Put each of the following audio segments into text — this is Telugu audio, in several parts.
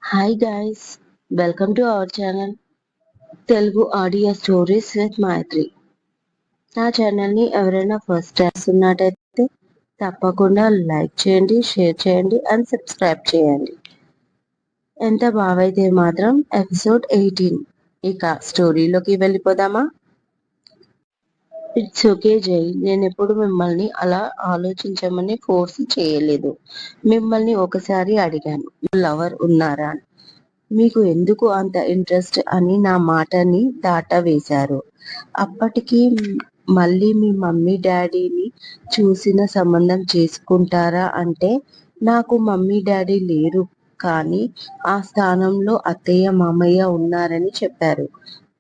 Hi guys, welcome to our channel Telugu audio stories with Maithri. నా ఛానల్ని ఎవరైనా ఫస్ట్ టైం చూస్తున్నట్టయితే తప్పకుండా లైక్ చేయండి, షేర్ చేయండి అండ్ సబ్స్క్రైబ్ చేయండి. ఎంత బావైతే మాత్రం ఎపిసోడ్ 18. ఇక స్టోరీలోకి వెళ్ళిపోదామా? ఇట్స్ ఓకే జై, నేనెప్పుడు మిమ్మల్ని అలా ఆలోచించమని ఫోర్స్ చేయలేదు. మిమ్మల్ని ఒకసారి అడిగాను, లవర్ ఉన్నారా అని. మీకు ఎందుకు అంత ఇంట్రెస్ట్ అని నా మాటని దాటవేశారు. అప్పటికి మళ్ళీ మీ మమ్మీ డాడీని చూసిన సంబంధం చేసుకుంటారా అంటే, నాకు మమ్మీ డాడీ లేరు, కానీ ఆ స్థానంలో అత్తయ్య మామయ్య ఉన్నారని చెప్పారు.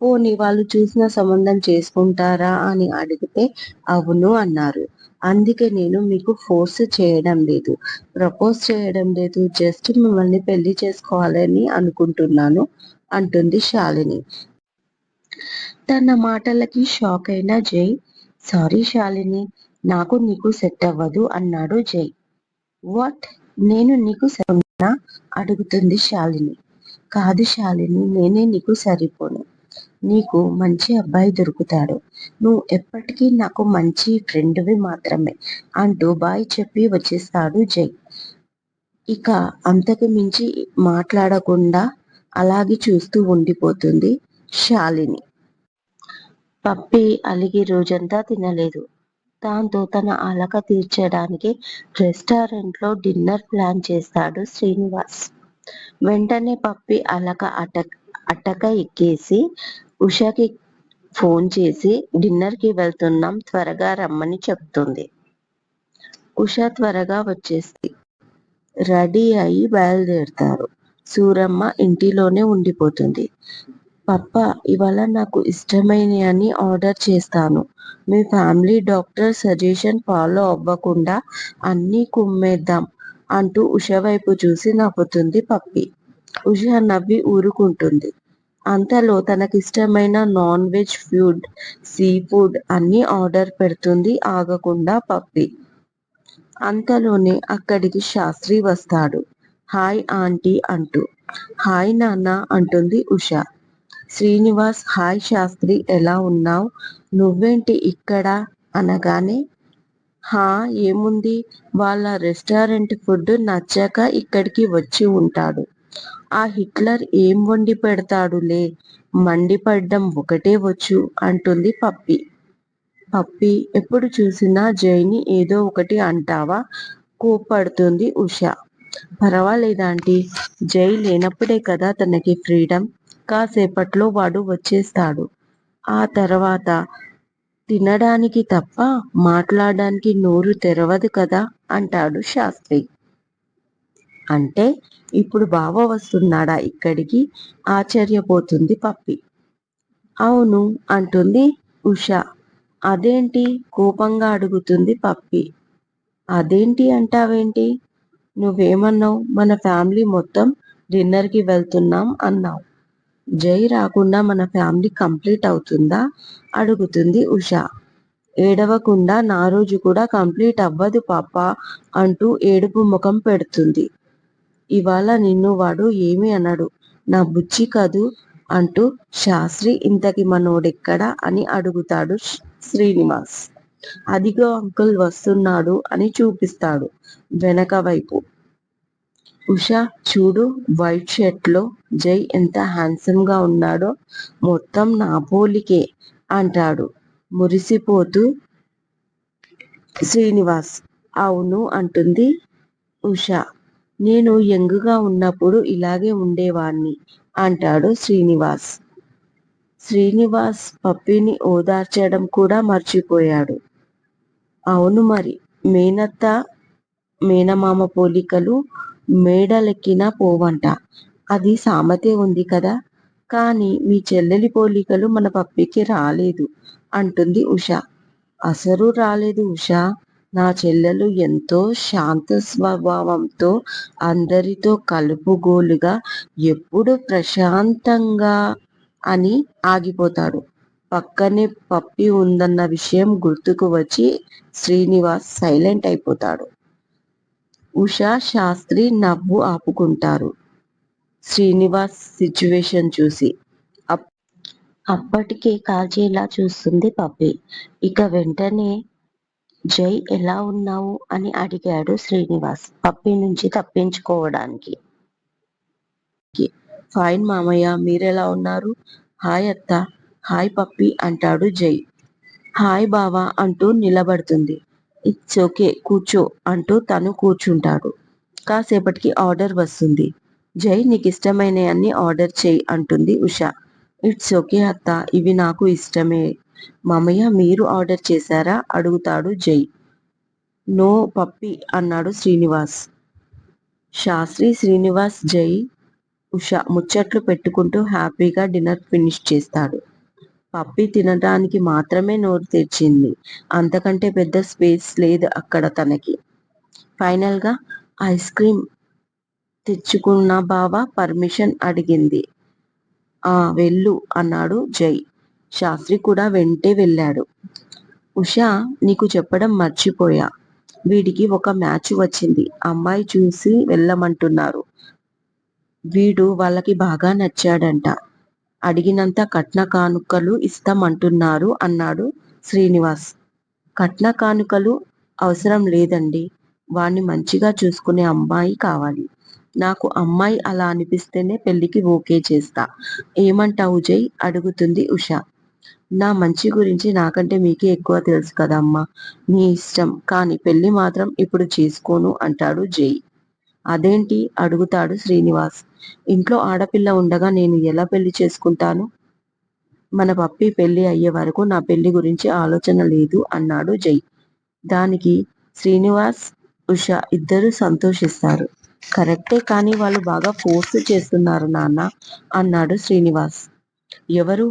పోనీ వాళ్ళు చూసిన సంబంధం చేసుకుంటారా అని అడిగితే అవును అన్నారు. అందుకే నేను మీకు ఫోర్స్ చేయడం లేదు, ప్రపోజ్ చేయడం లేదు, జస్ట్ మిమ్మల్ని పెళ్లి చేసుకోవాలని అనుకుంటున్నాను అంటుంది శాలిని. తన మాటలకి షాక్ అయిన జై, సారీ శాలిని, నాకు నీకు సెట్ అవ్వదు అన్నాడు జై. వాట్, నేను నీకు సరిపోనా అడుగుతుంది శాలిని. కాదు శాలిని, నేనే నీకు సరిపోను. నీకు మంచి అబ్బాయి దొరుకుతాడు, నువ్వు ఎప్పటికీ నాకు మంచి ఫ్రెండ్వి మాత్రమే అంటూ బాయ్ చెప్పి వచ్చేస్తాడు జై. ఇక అంతకు మించి మాట్లాడకుండా అలాగే చూస్తూ ఉండిపోతుంది శాలిని. పప్పి అలిగి రోజంతా తినలేదు. దాంతో తన అలక తీర్చడానికి రెస్టారెంట్లో డిన్నర్ ప్లాన్ చేస్తాడు శ్రీనివాస్. వెంటనే పప్పి అలక అటక ఎక్కేసి ఉషకి ఫోన్ చేసి డిన్నర్కి వెళ్తున్నాం, త్వరగా రమ్మని చెప్తుంది. ఉష త్వరగా వచ్చేసి రెడీ అయి బయలుదేరుతారు. సూరమ్మ ఇంటిలోనే ఉండిపోతుంది. పప్ప, ఇవాళ నాకు ఇష్టమైనవి ఆర్డర్ చేస్తాను. మీ ఫ్యామిలీ డాక్టర్ సజెషన్ ఫాలో అవ్వకుండా అన్నీ కుమ్మేద్దాం అంటూ ఉష వైపు చూసి నవ్వుతుంది పప్పి. ఉష నవ్వి ఊరుకుంటుంది. అంతలో తనకిష్టమైన non veg food, sea food అన్నీ ఆర్డర్ పెడుతుంది ఆగకుండా పప్పి. అంతలోనే అక్కడికి శాస్త్రి వస్తాడు. హాయ్ ఆంటీ అంటూ. హాయ్ నాన్న అంటుంది ఉష. శ్రీనివాస్, హాయ్ శాస్త్రి, ఎలా ఉన్నావు? నువ్వేంటి ఇక్కడ అనగానే, హా ఏముంది, వాళ్ళ రెస్టారెంట్ ఫుడ్ నచ్చక ఇక్కడికి వచ్చి ఉంటాడు. ఆ హిట్లర్ ఏం వండి పెడతాడులే, మండిపడ్డం ఒకటే వచ్చు అంటుంది పప్పి. పప్పి, ఎప్పుడు చూసినా జైని ఏదో ఒకటి అంటావా, కోప్పడుతుంది ఉష. పర్వాలేదాంటీ, జై లేనప్పుడే కదా తనకి ఫ్రీడమ్, కాసేపట్లో వాడు వచ్చేస్తాడు. ఆ తర్వాత తినడానికి తప్ప మాట్లాడడానికి నోరు తెరవదు కదా అంటాడు శాస్త్రి. అంటే ఇప్పుడు బావ వస్తున్నాడా ఇక్కడికి, ఆశ్చర్యపోతుంది పప్పి. అవును అంటుంది ఉష. అదేంటి కోపంగా అడుగుతుంది పప్పి. అదేంటి అంటావేంటి, నువ్వేమన్నావు, మన ఫ్యామిలీ మొత్తం డిన్నర్కి వెళ్తున్నాం అన్నావు. జై రాకుండా మన ఫ్యామిలీ కంప్లీట్ అవుతుందా అడుగుతుంది ఉష. ఏడవకుండా నా రోజు కూడా కంప్లీట్ అవ్వదు పాప అంటూ ఏడుపు ముఖం పెడుతుంది. ఇవాళ నిన్ను వాడు ఏమీ అనడు, నా బుచ్చి కదూ అంటూ శాస్త్రి ఇంతకి మనోడెక్కడా అని అడుగుతాడు శ్రీనివాస్. అదిగో అంకుల్ వస్తున్నాడు అని చూపిస్తాడు వెనక వైపు. ఉష, చూడు వైట్ షర్ట్ లో జై ఎంత హ్యాండ్సమ్ గా ఉన్నాడో, మొత్తం నా పోలికే అంటాడు మురిసిపోతూ శ్రీనివాస్. అవును అంటుంది ఉష. నేను యంగుగా ఉన్నప్పుడు ఇలాగే ఉండేవాణ్ణి అంటాడు శ్రీనివాస్. శ్రీనివాస్ పప్పిని ఓదార్చడం కూడా మర్చిపోయాడు. అవును మరి, మేనత్త మేనమామ పోలికలు మేడలెక్కినా పోవంట, అది సామెతే ఉంది కదా. కానీ మీ చెల్లెలి పోలికలు మన పప్పికి రాలేదు అంటుంది ఉష. అసలు రాలేదు ఉష, నా చెల్లెలు ఎంతో శాంత స్వభావంతో, అందరితో కలుపుగోలుగా, ఎప్పుడు ప్రశాంతంగా అని ఆగిపోతాడు. పక్కనే పప్పి ఉందన్న విషయం గుర్తుకు వచ్చి శ్రీనివాస్ సైలెంట్ అయిపోతాడు. ఉష శాస్త్రి నవ్వు ఆపుకుంటారు. శ్రీనివాస్ సిచ్యువేషన్ చూసి. అప్పటికే కాజేలా చూస్తుంది పప్పి. ఇక వెంటనే జై ఎలా ఉన్నావు అని అడిగాడు శ్రీనివాస్ పప్పి నుంచి తప్పించుకోవడానికి. ఫైన్ మామయ్య, మీరెలా ఉన్నారు? హాయ్ అత్త. హాయ్ పప్పి అంటాడు జై. హాయ్ బావా అంటూ నిలబడుతుంది. ఇట్స్ ఓకే కూర్చో అంటూ తను కూర్చుంటాడు. కాసేపటికి ఆర్డర్ వస్తుంది. జై, నీకు ఇష్టమైనవన్నీ ఆర్డర్ చేయి అంటుంది ఉష. ఇట్స్ ఓకే అత్త, ఇవి నాకు ఇష్టమే. మామయ్య, మీరు ఆర్డర్ చేశారా అడుగుతాడు జై. నో పప్పి అన్నాడు శ్రీనివాస్. శాస్త్రి, శ్రీనివాస్, జై, ఉష ముచ్చట్లు పెట్టుకుంటూ హ్యాపీగా డిన్నర్ ఫినిష్ చేస్తాడు. పప్పి తినడానికి మాత్రమే నోరు తెరిచింది. అంతకంటే పెద్ద స్పేస్ లేదు అక్కడ తనకి. ఫైనల్ గా ఐస్ క్రీమ్ తెచ్చుకున్న బావ పర్మిషన్ అడిగింది. వెళ్ళు అన్నాడు జై. శాస్త్రి కూడా వెంటే వెళ్ళాడు. ఉషా, నీకు చెప్పడం మర్చిపోయా. వీడికి ఒక మ్యాచ్ వచ్చింది. అమ్మాయి చూసి వెళ్ళమంటున్నారు. వీడు వాళ్ళకి బాగా నచ్చాడంట. అడిగినంత కట్న కానుకలు ఇస్తామంటున్నారు అన్నాడు శ్రీనివాస్. కట్న కానుకలు అవసరం లేదండి. వాణ్ణి మంచిగా చూసుకునే అమ్మాయి కావాలి. నాకు అమ్మాయి అలా అనిపిస్తేనే పెళ్లికి ఓకే చేస్తా. ఏమంటావు జై అడుగుతుంది ఉష. నా మంచి గురించి నాకంటే మీకే ఎక్కువ తెలుసు కదమ్మా. మీ ఇష్టం, కానీ పెళ్లి మాత్రం ఇప్పుడు చేసుకోను అంటాడు జై. అదేంటి అడుగుతాడు శ్రీనివాస్. ఇంట్లో ఆడపిల్ల ఉండగా నేను ఎలా పెళ్లి చేసుకుంటాను? మన పప్పి పెళ్లి అయ్యే వరకు నా పెళ్లి గురించి ఆలోచన లేదు అన్నాడు జై. దానికి శ్రీనివాస్, ఉష ఇద్దరు సంతోషిస్తారు. కరెక్టే, కానీ వాళ్ళు బాగా ఫోర్స్ చేస్తున్నారు నాన్న అన్నాడు శ్రీనివాస్. ఎవరు?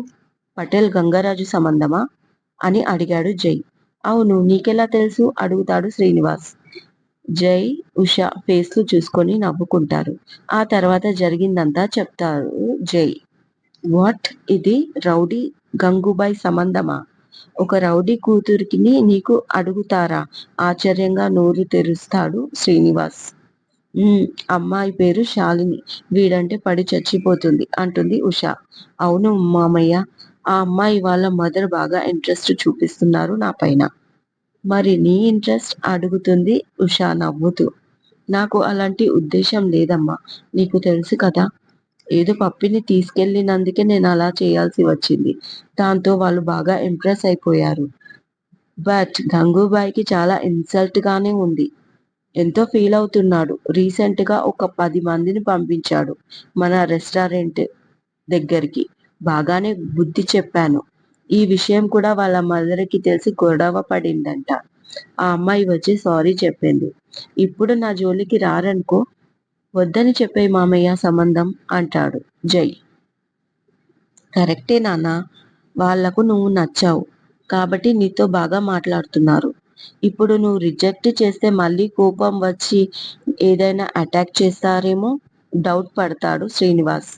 పటేల్ గంగరాజు సంబంధమా అని అడిగాడు జై. అవును, నీకెలా తెలుసు అడుగుతాడు శ్రీనివాస్. జై, ఉష ఫేస్లు చూసుకొని నవ్వుకుంటారు. ఆ తర్వాత జరిగిందంతా చెప్తారు జై. వాట్, ఇది రౌడీ గంగూబాయ్ సంబంధమా? ఒక రౌడీ కూతురికి నీకు అడుగుతారా? ఆశ్చర్యంగా నోరు తెరుస్తాడు శ్రీనివాస్. అమ్మాయి పేరు శాలిని. వీడంటే పడి చచ్చిపోతుంది అంటుంది ఉష. అవును మామయ్య, ఆ అమ్మాయి వాళ్ళ మదర్ బాగా ఇంట్రెస్ట్ చూపిస్తున్నారు నా పైన. మరి నీ ఇంట్రెస్ట్ అడుగుతుంది ఉష నవ్వుతూ. నాకు అలాంటి ఉద్దేశం లేదమ్మా, నీకు తెలుసు కదా. ఏదో పప్పిని తీసుకెళ్ళినందుకే నేను అలా చేయాల్సి వచ్చింది. దాంతో వాళ్ళు బాగా ఇంప్రెస్ అయిపోయారు. బట్ గంగూబాయికి చాలా ఇన్సల్ట్ గానే ఉంది. ఎంతో ఫీల్ అవుతున్నాడు. రీసెంట్ గా ఒక 10 మందిని పంపించాడు మన రెస్టారెంట్ దగ్గరికి. బాగానే బుద్ధి చెప్పాను. ఈ విషయం కూడా వాళ్ళ మదర్కి తెలిసి గొడవ పడిందంట. ఆ అమ్మాయి వచ్చి సారీ చెప్పింది. ఇప్పుడు నా జోలికి రారనుకో. వద్దని చెప్పే మామయ్య సంబంధం అంటాడు జై. కరెక్టే నాన్న, వాళ్లకు నువ్వు నచ్చావు కాబట్టి నీతో బాగా మాట్లాడుతున్నారు. ఇప్పుడు నువ్వు రిజెక్ట్ చేస్తే మళ్ళీ కోపం వచ్చి ఏదైనా అటాక్ చేస్తారేమో డౌట్ పడతాడు శ్రీనివాస్.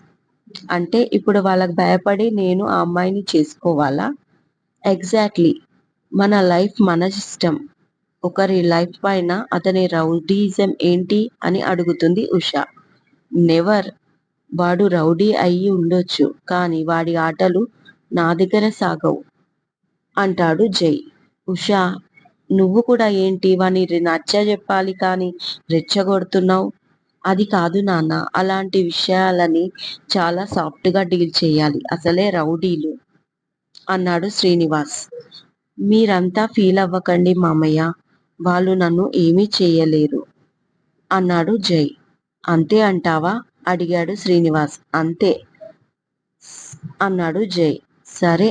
అంటే ఇప్పుడు వాళ్ళకి భయపడి నేను ఆ అమ్మాయిని చేసుకోవాలా? ఎగ్జాక్ట్లీ. మన లైఫ్ మన ఇష్టం. ఒకరి లైఫ్ పైన అతని రౌడీజం ఏంటి అని అడుగుతుంది ఉష. నెవర్. వాడు రౌడీ అయి ఉండొచ్చు, కానీ వాడి ఆటలు నా దగ్గర సాగవు అంటాడు జై. ఉషా, నువ్వు కూడా ఏంటి వాణ్ణి నచ్చజెప్పాలి కానీ రెచ్చగొడుతున్నావు? అది కాదు నాన్న, అలాంటి విషయాలని చాలా సాఫ్ట్గా డీల్ చేయాలి. అసలే రౌడీలు అన్నాడు శ్రీనివాస్. మీరంతా ఫీల్ అవ్వకండి మామయ్య, వాళ్ళు నన్ను ఏమీ చేయలేరు అన్నాడు జై. అంతే అంటావా అడిగాడు శ్రీనివాస్. అంతే అన్నాడు జై. సరే,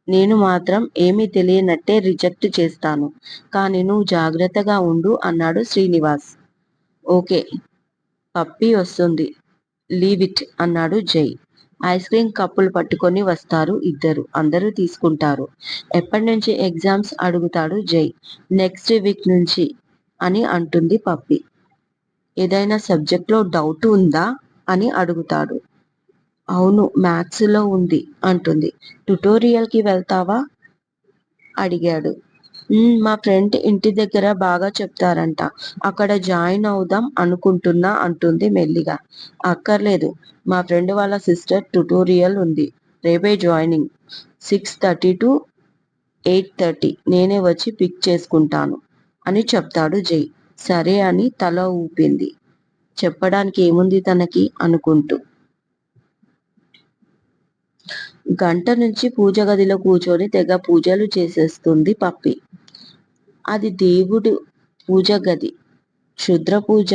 నేను మాత్రం ఏమీ తెలియనట్టే రిజెక్ట్ చేస్తాను, కానీ నువ్వు జాగ్రత్తగా ఉండు అన్నాడు శ్రీనివాస్. ఓకే, పప్పి వస్తుంది, లీవ్ ఇట్ అన్నాడు జై. ఐస్ క్రీమ్ కప్పులు పట్టుకొని వస్తారు ఇద్దరు. అందరూ తీసుకుంటారు. ఎప్పటి నుంచి ఎగ్జామ్స్ అడుగుతాడు జై. నెక్స్ట్ వీక్ నుంచి అని అంటుంది పప్పి. ఏదైనా సబ్జెక్ట్లో డౌట్ ఉందా అని అడుగుతాడు. అవును, మ్యాథ్స్ లో ఉంది అంటుంది. ట్యుటోరియల్ కి వెళ్తావా అడిగాడు. మా ఫ్రెండ్ ఇంటి దగ్గర బాగా చెప్తారంట. అక్కడ జాయిన్ అవుదాం అనుకుంటున్నా అంటుంది మెల్లిగా. అక్కర్లేదు. మా ఫ్రెండ్ వాళ్ళ సిస్టర్ ట్యుటోరియల్ ఉంది. రేపే జాయినింగ్. 6:30 to 8:30 నేనే వచ్చి పిక్ చేసుకుంటాను అని చెప్తాడు జై. సరే అని తల ఊపింది. చెప్పడానికి ఏముంది తనకి అనుకుంటూ. గంట నుంచి పూజ గదిలో కూర్చొని తెగ పూజలు చేసేస్తుంది పప్పి. అది దేవుడు పూజ గది. క్షుద్ర పూజ